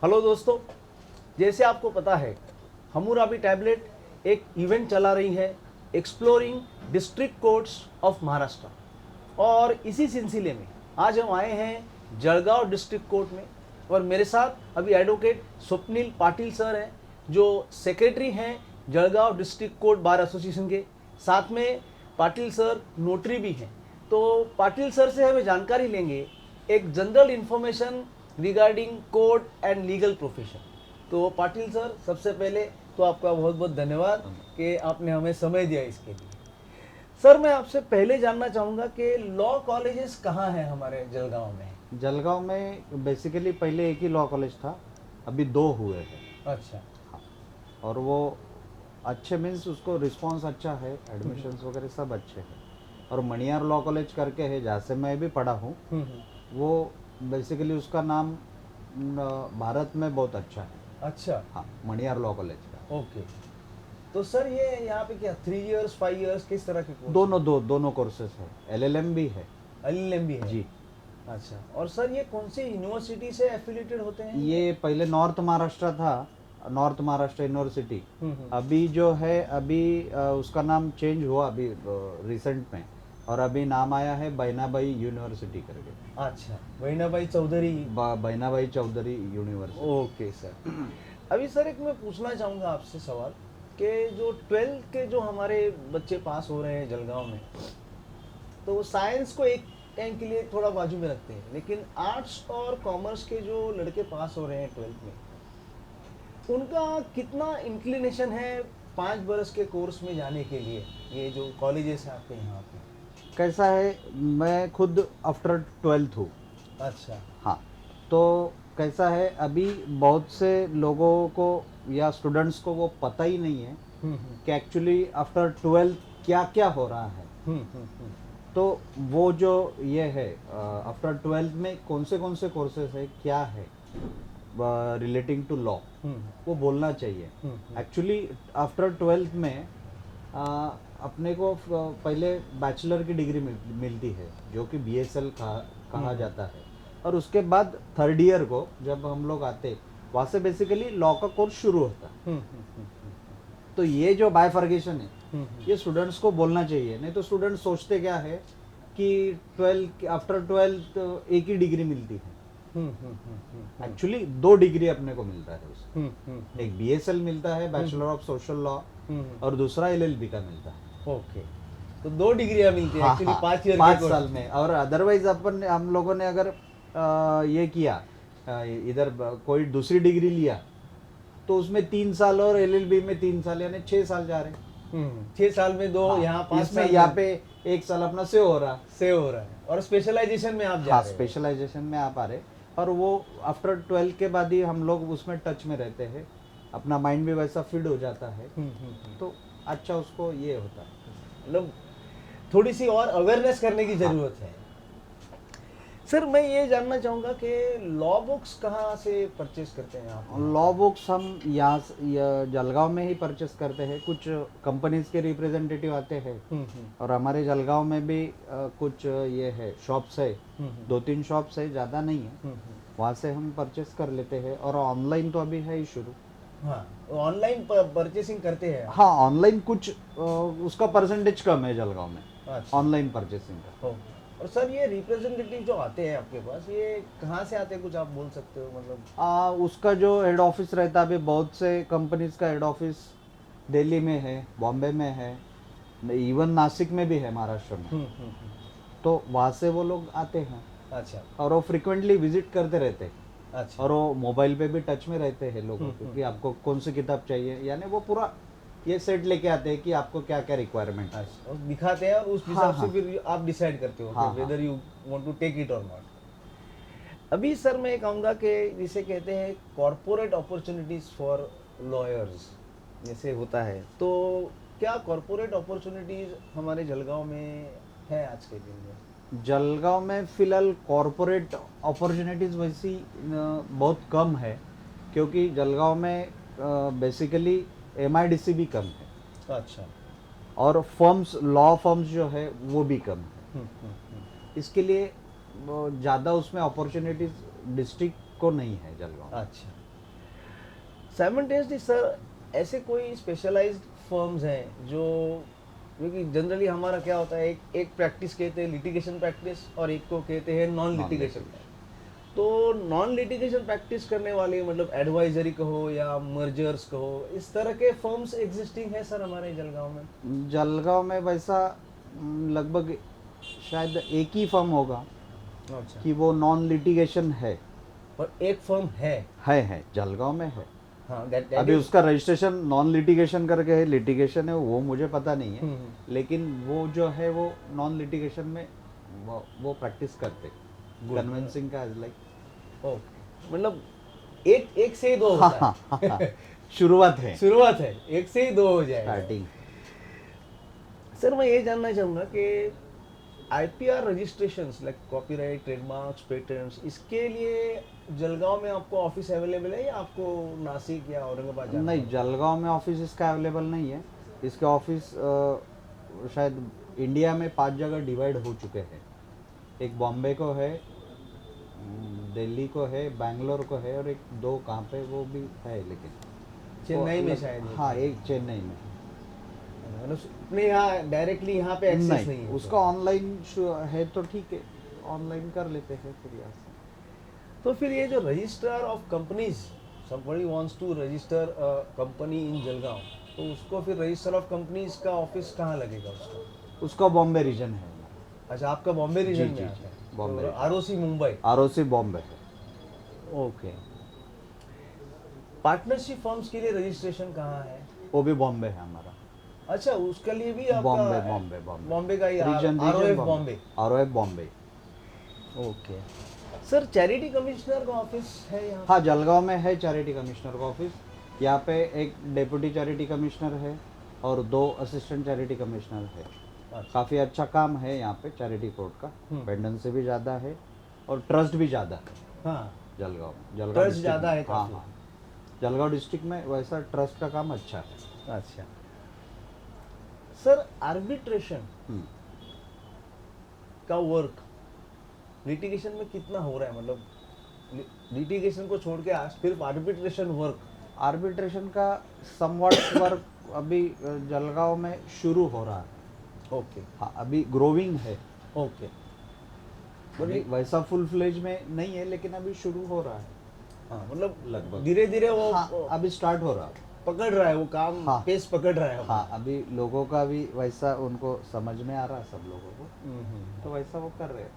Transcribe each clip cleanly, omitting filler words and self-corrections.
Hello दोस्तों, जैसे आपको पता है हमूराबी टैबलेट एक इवेंट चला रही है exploring district courts of Maharashtra. और इसी सिलसिले में आज हम आए हैं जलगांव डिस्ट्रिक्ट कोर्ट में और मेरे साथ अभी एडवोकेट स्वप्निल पाटिल सर हैं जो सेक्रेटरी हैं Jalgaon district court bar association के। साथ में पाटिल सर नोटरी भी हैं। तो पाटिल सर से हमें जानकारी लेंगे एक general information regarding court and legal profession. तो पाटिल सर, सबसे पहले तो आपका बहुत बहुत धन्यवाद कि आपने हमें समय दिया इसके लिए। सर, मैं आपसे पहले जानना चाहूँगा कि लॉ कॉलेजेस कहाँ हैं हमारे जलगांव में? जलगांव में बेसिकली पहले एक ही लॉ कॉलेज था, अभी 2 हुए हैं। अच्छा। हाँ, और वो अच्छे मीन्स उसको रिस्पांस अच्छा है, एडमिशन्स वगैरह सब अच्छे हैं। और मणियार लॉ कॉलेज करके है जहाँ से मैं भी पढ़ा हूँ, वो बेसिकली उसका नाम भारत में बहुत अच्छा है। अच्छा। हाँ, मणियार लॉ कॉलेज का। ओके। तो सर ये यहाँ पे क्या 3 इयर्स 5 इयर्स किस तरह के कोर्स? दोनों कोर्सेज है, LLM भी है। LLM भी है जी। अच्छा। और सर ये कौन सी यूनिवर्सिटी से एफिलिएटेड होते हैं? ये पहले नॉर्थ महाराष्ट्र था, नॉर्थ महाराष्ट्र यूनिवर्सिटी। अभी जो है उसका नाम चेंज हुआ अभी रिसेंट में, और अभी नाम आया है बहनाबाई यूनिवर्सिटी करके। अच्छा, Bahinabai Chaudhari. Bahinabai Chaudhari university. Okay sir. अभी सर एक मैं पूछना चाहूँगा आपसे सवाल कि जो 12th के जो हमारे बच्चे पास हो रहे हैं जलगांव में, तो वो साइंस को एक टाइम के लिए थोड़ा बाजू में रखते हैं, लेकिन आर्ट्स और कॉमर्स के जो लड़के पास हो रहे हैं 12th में, उनका कितना इंक्लिनेशन है 5 बरस के कोर्स में जाने के लिए? ये जो कॉलेजेस हैं आपके यहाँ पे कैसा है, मैं खुद आफ्टर 12th हूँ। अच्छा। हाँ, तो कैसा है, अभी बहुत से लोगों को या स्टूडेंट्स को वो पता ही नहीं है कि एक्चुअली आफ्टर 12th क्या क्या हो रहा है। तो वो जो ये है आफ्टर 12th में कौन से कोर्सेज है, क्या है रिलेटिंग टू लॉ, वो बोलना चाहिए। एक्चुअली आफ्टर 12th में अपने को पहले बैचलर की डिग्री मिलती है जो कि BSL कहा जाता है, और उसके बाद 3rd ईयर को जब हम लोग आते वहाँ से बेसिकली लॉ का कोर्स शुरू होता है। तो ये जो बायफर्गेशन है ये स्टूडेंट्स को बोलना चाहिए, नहीं तो स्टूडेंट्स सोचते क्या है कि आफ्टर 12th एक ही डिग्री मिलती है। एक्चुअली 2 डिग्री अपने को मिलता है उसमें। एक BSL मिलता है, बैचलर ऑफ सोशल लॉ, और दूसरा LLB का मिलता है। ओके। तो 2 डिग्रियां मिलती है एक्चुअली 5 ईयर 5 साल में। और अदरवाइज हम लोगों ने अगर ये किया इधर कोई दूसरी डिग्री लिया तो उसमें 3 साल और LLB में 3 साल, यानी 6 साल जा रहे। 6 साल में 2, यहाँ 5 साल, यहाँ पे 1 साल अपना सेव हो रहा है। और स्पेशलाइजेशन में आप जा हाँ, रहे हैं। स्पेशलाइजेशन में आप आ रहे, और वो आफ्टर 12 के बाद ही हम लोग उसमें टच में रहते हैं, अपना माइंड भी वैसा फीड हो जाता है। तो अच्छा उसको ये होता है, मतलब थोड़ी सी और अवेयरनेस करने की जरूरत है। सर, मैं ये जानना चाहूँगा कि लॉ बुक्स कहाँ से परचेज करते हैं आप? लॉ बुक्स हम यहाँ जलगांव में ही परचेस करते हैं। कुछ कंपनीज के रिप्रेजेंटेटिव आते हैं, और हमारे जलगांव में भी कुछ ये है शॉप्स है, 2-3 शॉप्स है, ज़्यादा नहीं है, वहाँ से हम परचेस कर लेते हैं। और ऑनलाइन तो अभी है ही शुरू। हाँ, ऑनलाइन परचेसिंग करते हैं? हाँ, ऑनलाइन कुछ उसका परसेंटेज कम है जलगांव में ऑनलाइन परचेसिंग का। और सर, ये रिप्रेजेंटेटिव जो आते हैं आपके पास, ये कहाँ से आते हैं, कुछ आप बोल सकते हो? मतलब उसका जो हेड ऑफिस रहता है, अभी बहुत से कंपनीज का हेड ऑफिस दिल्ली में है, बॉम्बे में है, इवन नासिक में भी है, महाराष्ट्र में। तो वहाँ से वो लोग आते हैं। अच्छा। और वो फ्रिक्वेंटली विजिट करते रहते हैं। अच्छा। और वो मोबाइल पे भी टच में रहते हैं लोगों को कि आपको कौन सी किताब चाहिए, यानी वो पूरा ये सेट लेके आते हैं कि आपको क्या क्या रिक्वायरमेंट है, और दिखाते हैं, और उस हिसाब से फिर आप डिसाइड करते हो whether you want to take it और नॉट। अभी सर मैं कहूँगा कि जिसे कहते हैं कॉर्पोरेट अपॉर्चुनिटीज फॉर लॉयर्स जैसे होता है, तो क्या कॉर्पोरेट अपॉर्चुनिटीज हमारे जलगांव में है आज के दिन में? जलगांव में फिलहाल कॉर्पोरेट अपॉर्चुनिटीज़ वैसी बहुत कम है, क्योंकि जलगांव में बेसिकली MIDC भी कम है। अच्छा। और फर्म्स, लॉ फर्म्स जो है वो भी कम है। इसके लिए ज़्यादा उसमें अपॉर्चुनिटीज़ डिस्ट्रिक्ट को नहीं है जलगांव। अच्छा। साइमल्टेनियसली सर ऐसे कोई स्पेशलाइज्ड फर्म्स हैं जो, क्योंकि जनरली हमारा क्या होता है, एक प्रैक्टिस कहते हैं लिटिगेशन प्रैक्टिस और एक को कहते हैं नॉन लिटिगेशन। तो नॉन लिटिगेशन प्रैक्टिस करने वाले मतलब एडवाइजरी कहो या मर्जर्स कहो, इस तरह के फर्म्स एग्जिस्टिंग है सर हमारे जलगांव में? जलगांव में वैसा लगभग शायद एक ही फर्म होगा अच्छा, कि वो नॉन लिटिगेशन है। और एक फर्म है जलगांव में है। हाँ, अभी उसका रजिस्ट्रेशन नॉन लिटिगेशन करके है, लिटिगेशन है वो मुझे पता नहीं है, लेकिन वो जो है वो नॉन लिटिगेशन में वो प्रैक्टिस करते। कन्विंसिंग का लाइक ओके, मतलब एक से ही दो होता है। शुरुआत है, शुरुआत है, एक से ही दो हो जाए स्टार्टिंग। सर मैं ये जानना चाहूँगा कि IPR registrations like copyright, trademarks, patents, इसके लिए जलगांव में आपको ऑफिस अवेलेबल है या आपको नासिक या औरंगाबाद जाना नहीं, होगा? जलगांव में ऑफिस इसका अवेलेबल नहीं है। इसके ऑफिस शायद इंडिया में 5 जगह डिवाइड हो चुके हैं। एक बॉम्बे को है, दिल्ली को है, बैंगलोर को है, और एक 2 कहाँ पे वो भी है, लेकिन चेन्नई में वो शायद। हाँ, एक चेन्नई में। मतलब अपने यहाँ डायरेक्टली यहाँ पे एक्सेस नहीं है उसका ऑनलाइन है तो ठीक है, ऑनलाइन कर लेते हैं फिर यहाँ से। तो फिर ये जो registrar of companies, somebody wants to register a company in Jalgaon, तो उसको फिर रजिस्टर ऑफ कंपनीज का ऑफिस कहाँ लगेगा उसका? उसका बॉम्बे रीजन है। अच्छा, आपका बॉम्बे रीजन में जी, आता है, बॉम्बे तो आरओसी मुंबई। आरओसी बॉम्बे है। ओके। पार्टनरशिप फर्म्स के लिए रजिस्ट्रेशन कहाँ है? वो भी बॉम्बे है हमारा। अच्छा, उसके लिए भी आपका बॉम्बे बॉम्बे का ही region ROF Bombay. ROF Bombay. Okay sir, charity commissioner का ऑफिस है यहाँ? हाँ, जलगांव में है चैरिटी कमिश्नर का ऑफिस। यहाँ पे एक डेप्यूटी चैरिटी कमिश्नर है और 2 असिस्टेंट चैरिटी कमिश्नर है। काफ़ी अच्छा काम है यहाँ पे चैरिटी कोर्ट का। पेंडेंसी भी ज़्यादा है और ट्रस्ट भी ज़्यादा है। हाँ, जलगांव ट्रस्ट डिस्ट्रिक्ट ज़्यादा है में। हाँ काफी। हाँ, जलगांव डिस्ट्रिक्ट में वैसा ट्रस्ट का काम अच्छा है। अच्छा सर, आर्बिट्रेशन का वर्क लिटिगेशन में कितना हो रहा है? मतलब लिटिगेशन को छोड़ के आज सिर्फ आर्बिट्रेशन वर्क। आर्बिट्रेशन का समवॉट वर्क अभी जलगांव में शुरू हो रहा है। ओके। हाँ, अभी ग्रोविंग है। ओके, अभी वैसा फुल फ्लेज में नहीं है, लेकिन अभी शुरू हो रहा है। हाँ, मतलब लगभग धीरे धीरे वो अभी स्टार्ट हो रहा है, पकड़ रहा है वो काम। हाँ। पेस पकड़ रहा है। हाँ, अभी लोगों का भी वैसा उनको समझ में आ रहा है, सब लोगों को, तो वैसा वो कर रहे हैं।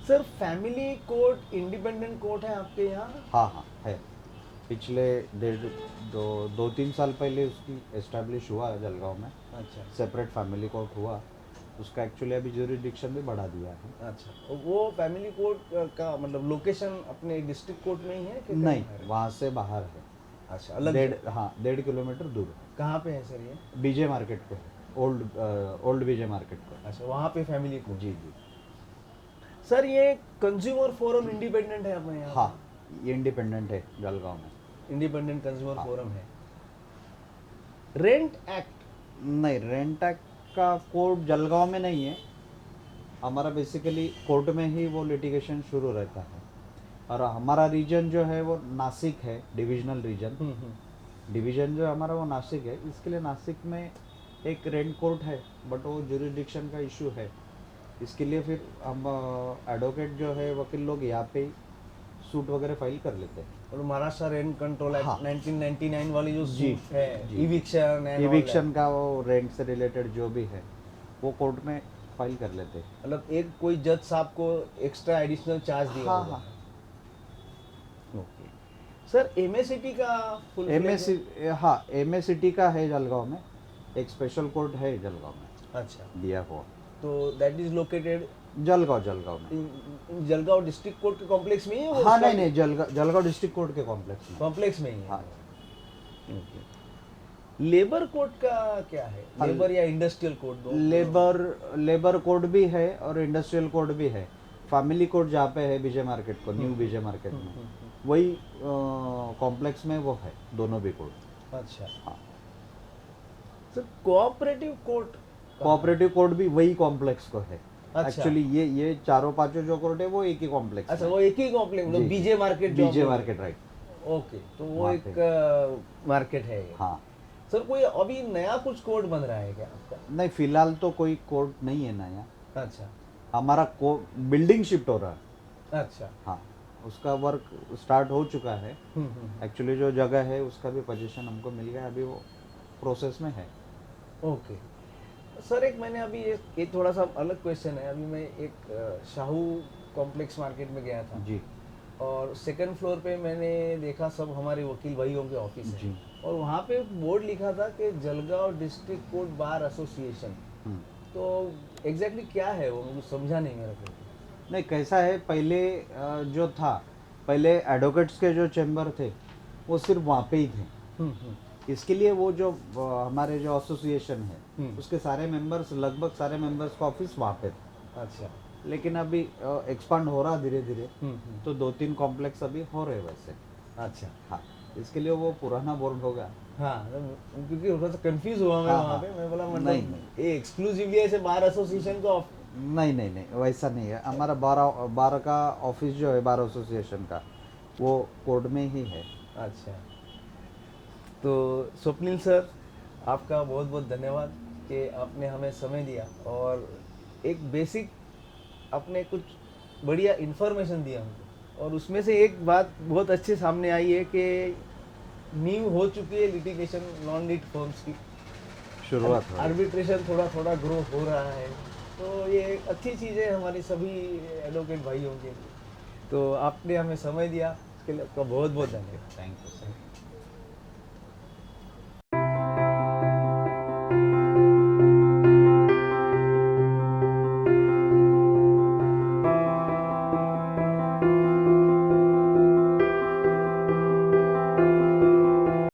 Sir, family court independent court है आपके यहाँ? हाँ, है। पिछले 2-3 साल पहले उसकी एस्टेब्लिश हुआ है जलगांव में। अच्छा, सेपरेट फैमिली कोर्ट हुआ। उसका एक्चुअली अभी ज्यूरिसडिक्शन भी बढ़ा दिया है। अच्छा, वो फैमिली कोर्ट का मतलब लोकेशन अपने डिस्ट्रिक्ट कोर्ट में ही है कि नहीं, कहीं है? वहाँ से बाहर है। अच्छा, अलग। 1.5 किलोमीटर दूर। कहाँ पे है सर ये? बीजे मार्केट पे है, ओल्ड बीजे मार्केट पे। अच्छा, वहाँ पे फैमिली कोर्ट। जी जी। सर, ये कंज्यूमर फोरम इंडिपेंडेंट है अपने यहाँ? हाँ, ये इंडिपेंडेंट है जलगांव में। इंडिपेंडेंट कंज्यूमर फोरम है। Rent act? नहीं, रेंट एक्ट का कोर्ट जलगांव में नहीं है हमारा। बेसिकली कोर्ट में ही वो लिटिगेशन शुरू रहता है। और हमारा रीजन जो है वो नासिक है, डिविजनल रीजन। डिवीजन जो हमारा वो नासिक है, इसके लिए नासिक में एक रेंट कोर्ट है, बट वो ज्यूरिसडिक्शन का इशू है। इसके लिए फिर हम एडवोकेट जो है, वकील लोग यहाँ पे सूट वगैरह फाइल कर लेते हैं। और महाराष्ट्र रेंट कंट्रोल एक्ट हाँ। 1999 वाली जो जी, सूट है, जी। इविक्शन इविक्शन का वो रेंट से रिलेटेड जो भी है वो कोर्ट में फाइल कर लेते हैं। मतलब एक कोई जज साहब को एक्स्ट्रा एडिशनल चार्ज दिया हाँ, होगा। हाँ। ओके सर, एमएसिटी का फुल एमएसिटी का है जलगांव में। एक स्पेशल कोर्ट है जलगांव में अच्छा, दिया हुआ। तो दैट इज लोकेटेड जलगांव में। जलगांव डिस्ट्रिक्ट कोर्ट के कॉम्प्लेक्स में ही है वो? हाँ, नहीं, जलगांव डिस्ट्रिक्ट कोर्ट के कॉम्प्लेक्स में। कॉम्प्लेक्स में ही है। हाँ। लेबर कोर्ट का क्या है? लेबर या इंडस्ट्रियल कोर्ट? दो लेबर कोर्ट भी है और इंडस्ट्रियल कोर्ट भी है। फैमिली कोर्ट जहाँ पे है विजय मार्केट को, न्यू विजय मार्केट में, वही कॉम्प्लेक्स में वो है, दोनों भी कोर्ट। अच्छा। हाँ। सर, कोऑपरेटिव कोर्ट भी वही कॉम्प्लेक्स को है। अच्छा। एक्चुअली ये 4-5 जो कोर्ट है वो एक ही कॉम्प्लेक्स। अच्छा, वो एक ही कॉम्प्लेक्स, मतलब बीजे मार्केट? बीजे मार्केट, राइट। ओके, तो वो वहाँ एक मार्केट है ये। हाँ। सर कोई अभी नया कुछ कोड बन रहा है क्या आपका? नहीं, फिलहाल तो कोई कोर्ट नहीं है नया। अच्छा हमारा को बिल्डिंग शिफ्ट हो रहा है। अच्छा। हाँ, उसका वर्क स्टार्ट हो चुका है। हम्म। एक्चुअली जो जगह है उसका भी पोजीशन हमको मिल गया, अभी वो प्रोसेस में है। ओके सर, एक मैंने अभी एक थोड़ा सा अलग क्वेश्चन है। अभी मैं एक शाहू कॉम्प्लेक्स मार्केट में गया था जी और सेकंड फ्लोर पे मैंने देखा सब हमारे वकील भाइयों के ऑफिस है। जी। और वहाँ पे बोर्ड लिखा था कि Jalgaon district court bar association. Hmm. तो एग्जैक्टली क्या है वो, मुझे समझा नहीं मेरे को। नहीं, कैसा है, पहले जो था, पहले एडवोकेट्स के जो चैम्बर थे वो सिर्फ वहाँ पे ही थे। हम्म। इसके लिए वो जो हमारे जो एसोसिएशन है हम्म। उसके सारे मेंबर्स, लगभग सारे मेंबर्स का ऑफिस वहाँ पे था। अच्छा। लेकिन अभी एक्सपांड हो रहा धीरे धीरे, हम्म। तो 2-3 कॉम्प्लेक्स अभी हो रहे वैसे। अच्छा। हाँ, इसके लिए वो पुराना बोर्ड होगा। हाँ क्योंकि थोड़ा सा कंफ्यूज हुआ मैं हाँ वहाँ हाँ। पे। मैं बोला नहीं मतलब ये एक्सक्लूसिवली ऐसे बार एसोसिएशन का नहीं नहीं नहीं, वैसा नहीं है। हमारा बार का ऑफिस जो है, बार एसोसिएशन का, वो कोर्ट में ही है। अच्छा। तो स्वप्निल सर, आपका बहुत बहुत धन्यवाद कि आपने हमें समय दिया और एक बेसिक आपने कुछ बढ़िया इन्फॉर्मेशन दिया हमको। और उसमें से एक बात बहुत अच्छे सामने आई है कि नींव हो चुकी है लिटिगेशन नॉन लीड फर्म्स की। शुरुआत हो रही है। आर्बिट्रेशन थोड़ा थोड़ा ग्रो हो रहा है, तो ये एक अच्छी चीज़ है हमारी सभी एडवोकेट भाइयों के लिए। तो आपने हमें समय दिया, इसके लिए आपका बहुत बहुत धन्यवाद। Thank you sir.